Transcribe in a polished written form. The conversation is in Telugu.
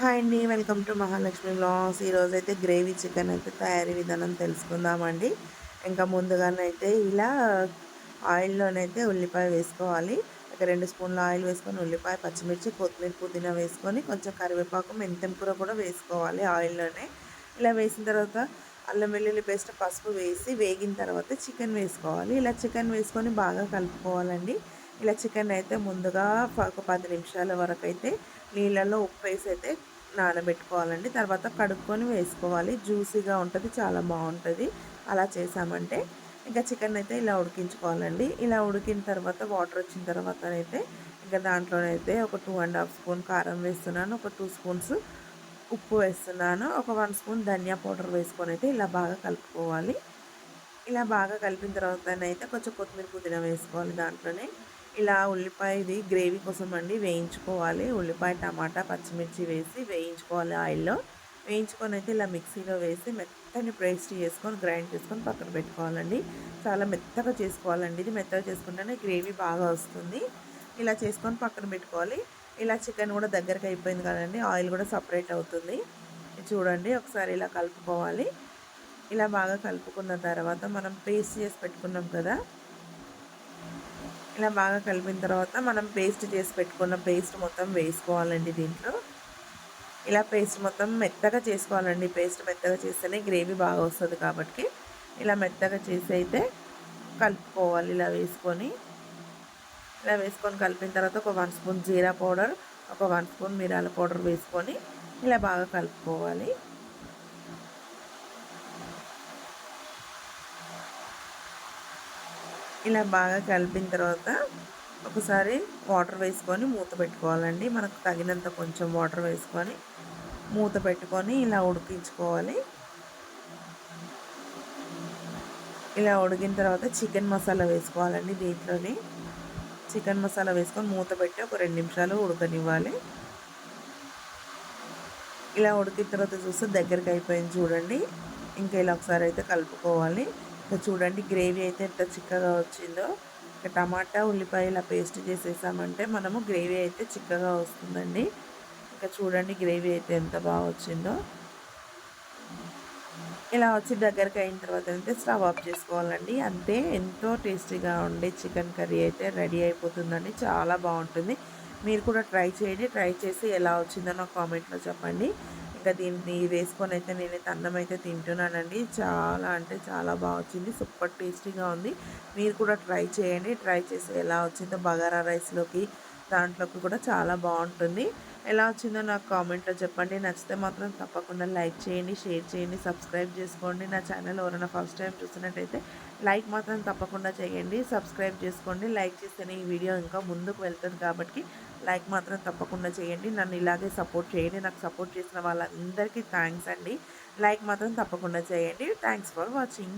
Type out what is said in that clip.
హాయ్ అండి. Welcome to Mahalakshmi vlogs. ఈరోజైతే గ్రేవీ చికెన్ అయితే తయారీ విధానం తెలుసుకుందామండి. ఇంకా ముందుగానైతే ఇలా ఆయిల్లోనైతే ఉల్లిపాయ వేసుకోవాలి. ఒక 2 స్పూన్ల ఆయిల్ వేసుకొని ఉల్లిపాయ, పచ్చిమిర్చి, కొత్తిమీర, పుదీనా వేసుకొని కొంచెం కరివేపాకు, మెంతెం కూర కూడా వేసుకోవాలి ఆయిల్లోనే. ఇలా వేసిన తర్వాత అల్లం వెల్లుల్లి పేస్ట్, పసుపు వేసి వేగిన తర్వాత చికెన్ వేసుకోవాలి. ఇలా చికెన్ వేసుకొని బాగా కలుపుకోవాలండి. ఇలా చికెన్ అయితే ముందుగా ఒక 10 నిమిషాల వరకు అయితే నీళ్ళల్లో ఉప్పేసి అయితే నానబెట్టుకోవాలండి. తర్వాత కడుక్కొని వేసుకోవాలి. జ్యూసీగా ఉంటుంది, చాలా బాగుంటుంది. అలా చేసామంటే ఇంకా చికెన్ అయితే ఇలా ఉడికించుకోవాలండి. ఇలా ఉడికిన తర్వాత వాటర్ వచ్చిన తర్వాత అయితే ఇంకా దాంట్లోనైతే ఒక 2½ స్పూన్ కారం వేస్తున్నాను, ఒక 2 స్పూన్స్ ఉప్పు వేస్తున్నాను, ఒక 1 స్పూన్ ధనియా పౌడర్ వేసుకొని అయితే ఇలా బాగా కలుపుకోవాలి. ఇలా బాగా కలిపిన తర్వాతనైతే కొంచెం కొత్తిమీర, పుదీనా వేసుకోవాలి దాంట్లోనే. ఇలా ఉల్లిపాయ ఇది గ్రేవీ కోసం అండి వేయించుకోవాలి. ఉల్లిపాయ, టమాటా, పచ్చిమిర్చి వేసి వేయించుకోవాలి ఆయిల్‌లో. వేయించుకొని అయితే ఇలా మిక్సీలో వేసి మెత్తని పేస్ట్ చేసుకొని గ్రైండ్ చేసుకొని పక్కన పెట్టుకోవాలండి. చాలా మెత్తగా చేసుకోవాలండి. ఇది మెత్తగా చేసుకుంటేనే గ్రేవీ బాగా వస్తుంది. ఇలా చేసుకొని పక్కన పెట్టుకోవాలి. ఇలా చికెన్ కూడా దగ్గరికి అయిపోయింది కదండీ. ఆయిల్ కూడా సపరేట్ అవుతుంది. చూడండి ఒకసారి ఇలా కలుపుకోవాలి. ఇలా బాగా కలుపుకున్న తర్వాత మనం పేస్ట్ చేసి పెట్టుకున్నాం కదా, ఇలా బాగా కలిపిన తర్వాత మనం పేస్ట్ చేసి పెట్టుకున్న పేస్ట్ మొత్తం వేసుకోవాలండి దీంట్లో. ఇలా పేస్ట్ మొత్తం మెత్తగా చేసుకోవాలండి. పేస్ట్ మెత్తగా చేస్తేనే గ్రేవీ బాగా వస్తుంది కాబట్టి ఇలా మెత్తగా చేసి అయితే కలుపుకోవాలి. ఇలా వేసుకొని కలిపిన తర్వాత ఒక 1 స్పూన్ జీరా పౌడర్, ఒక 1 స్పూన్ మిరియాల పౌడర్ వేసుకొని ఇలా బాగా కలుపుకోవాలి. ఇలా బాగా కలిపిన తర్వాత ఒకసారి వాటర్ వేసుకొని మూత పెట్టుకోవాలండి. మనకు తగినంత కొంచెం వాటర్ వేసుకొని మూత పెట్టుకొని ఇలా ఉడికించుకోవాలి. ఇలా ఉడికిన తర్వాత చికెన్ మసాలా వేసుకోవాలండి దీంట్లోని. చికెన్ మసాలా వేసుకొని మూత పెట్టి ఒక 2 నిమిషాలు ఉడకనివ్వాలి. ఇలా ఉడికిన తర్వాత చూస్తే దగ్గరికి అయిపోయింది చూడండి. ఇంకా ఇలా ఒకసారి అయితే కలుపుకోవాలి. ఇంకా చూడండి గ్రేవీ అయితే ఎంత చిక్కగా వచ్చిందో. ఇంకా టమాటా, ఉల్లిపాయ ఇలా పేస్ట్ చేసేసామంటే మనము గ్రేవీ అయితే చిక్కగా వస్తుందండి. ఇంకా చూడండి గ్రేవీ అయితే ఎంత బాగా వచ్చిందో. ఇలా వచ్చి దగ్గరికి అయిన తర్వాత అయితే స్టవ్ ఆఫ్ చేసుకోవాలండి. అంతే, ఎంతో టేస్టీగా ఉండే చికెన్ కర్రీ అయితే రెడీ అయిపోతుందండి. చాలా బాగుంటుంది. మీరు కూడా ట్రై చేయండి. ట్రై చేసి ఎలా వచ్చిందో నాకు కామెంట్లో చెప్పండి. ఇంకా దీన్ని వేసుకొని అయితే నేనైతే అన్నం అయితే తింటున్నానండి. చాలా అంటే చాలా బాగా వచ్చింది. సూపర్ టేస్టీగా ఉంది. మీరు కూడా ట్రై చేయండి. ట్రై చేసి ఎలా వచ్చిందో బగారా రైస్లోకి దాంట్లోకి కూడా చాలా బాగుంటుంది. ఎలా వచ్చిందో నాకు కామెంట్లో చెప్పండి. నచ్చితే మాత్రం తప్పకుండా లైక్ చేయండి, షేర్ చేయండి, సబ్స్క్రైబ్ చేసుకోండి. నా ఛానల్ ఎవరైనా ఫస్ట్ టైం చూస్తున్నట్టయితే లైక్ మాత్రం తప్పకుండా చేయండి, సబ్స్క్రైబ్ చేసుకోండి. లైక్ చేస్తేనే ఈ వీడియో ఇంకా ముందుకు వెళ్తుంది కాబట్టి లైక్ మాత్రం తప్పకుండా చేయండి. నన్ను ఇలాగే సపోర్ట్ చేయండి. నాకు సపోర్ట్ చేసిన వాళ్ళందరికీ థ్యాంక్స్ అండి. లైక్ మాత్రం తప్పకుండా చేయండి. Thanks for watching.